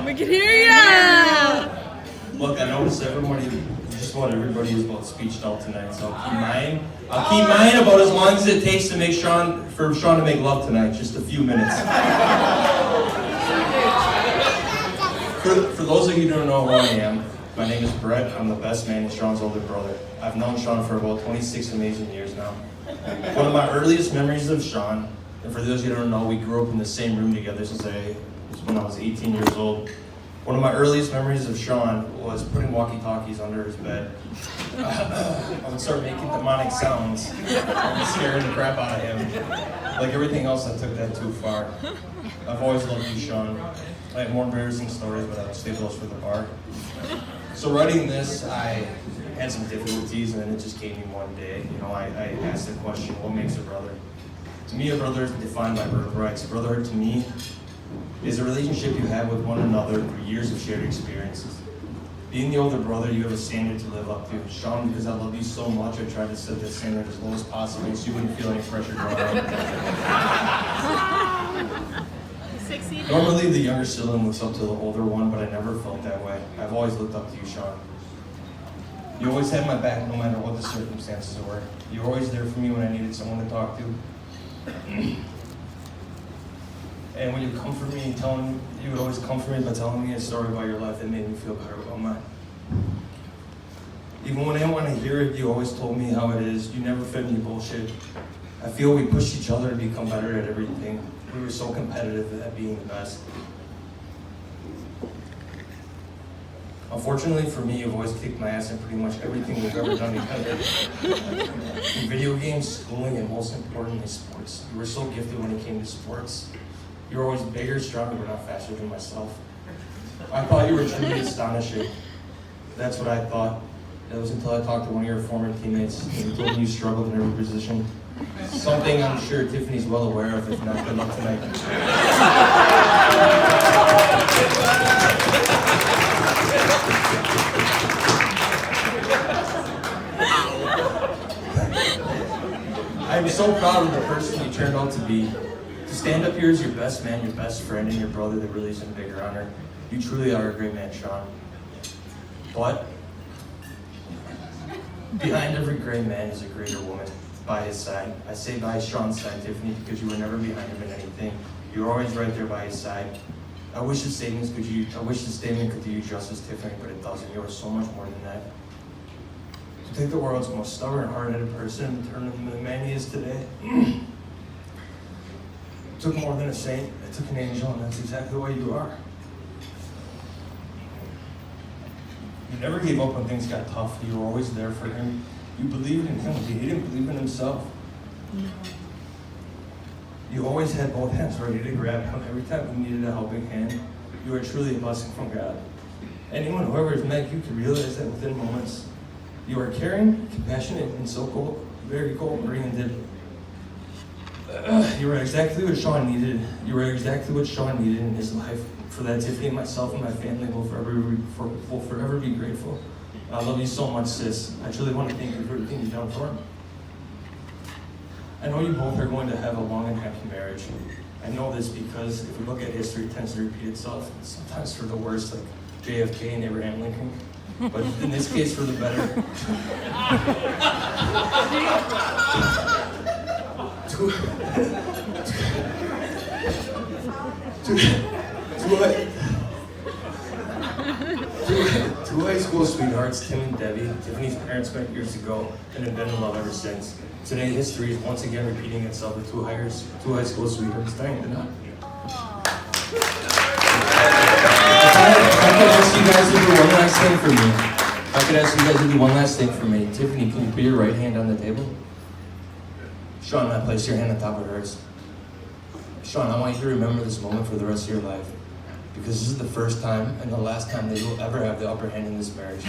We can hear ya! Look, I noticed just about everybody is about speech out tonight, so I'll keep mine about as long as it takes to make for Sean to make love tonight, just a few minutes. For those of you who don't know who I am, my name is Brett. I'm the best man and Sean's older brother. I've known Sean for about 26 amazing years now. One of my earliest memories of Sean, and for those of you who don't know, we grew up in the same room together since when I was 18 years old. One of my earliest memories of Sean was putting walkie-talkies under his bed. I would start making demonic sounds and scaring the crap out of him. Like everything else, I took that too far. I've always loved you, Sean. I have more embarrassing stories, but I'll save those for the bar. So writing this, I had some difficulties, and then it just came to me one day. I asked the question, what makes a brother? To me, a brother is defined by birthrights. Brotherhood to me is a relationship you have with one another through years of shared experiences. Being the older brother, you have a standard to live up to. Sean, because I love you so much, I tried to set that standard as low as possible so you wouldn't feel any pressure growing up. Normally, the younger sibling looks up to the older one, but I never felt that way. I've always looked up to you, Sean. You always had my back no matter what the circumstances were. You were always there for me when I needed someone to talk to. And when you comfort me you would always comfort me by telling me a story about your life that made me feel better about mine. Even when I didn't want to hear it, you always told me how it is. You never fed me bullshit. I feel we pushed each other to become better at everything. We were so competitive at being the best. Unfortunately for me, you've always kicked my ass in pretty much everything we've ever done together. In video games, schooling, and most importantly, sports. You were so gifted when it came to sports. You were always bigger, stronger, but not faster than myself. I thought you were truly astonishing. That's what I thought. It was until I talked to one of your former teammates and he told me you struggled in every position. Something I'm sure Tiffany's well aware of, if not, good luck tonight. I'm so proud of the person you turned out to be. To stand up here as your best man, your best friend, and your brother, that really isn't a bigger honor. You truly are a great man, Sean. But behind every great man is a greater woman by his side. I say by Sean's side, Tiffany, because you were never behind him in anything. You were always right there by his side. I wish the statement could do you justice, Tiffany, but it doesn't. You are so much more than that. To take the world's most stubborn, hard-headed person and turn him into the man he is today. It took more than a saint. It took an angel, and that's exactly what you are. You never gave up when things got tough. You were always there for him. You believed in him. He didn't believe in himself. No. You always had both hands ready to grab him every time you needed a helping hand. You are truly a blessing from God. Anyone who ever has met you can realize that within moments. You are caring, compassionate, and so cold, very cold-oriented. You were exactly what Sean needed. You were exactly what Sean needed in his life. For that, Tiffany and myself and my family will forever be grateful. I love you so much, sis. I truly want to thank you for everything you've done for him. I know you both are going to have a long and happy marriage. I know this because if we look at history, it tends to repeat itself, sometimes for the worse, like JFK and Abraham Lincoln. But in this case, for the better. Two high school sweethearts, Tim and Debbie. Tiffany's parents met years ago and have been in love ever since. Today, history is once again repeating itself with two high school sweethearts dying the knot. I could ask you guys to do one last thing for me. Tiffany, can you put your right hand on the table? Sean, I place your hand on top of hers. Sean, I want you to remember this moment for the rest of your life. Because this is the first time and the last time that you will ever have the upper hand in this marriage.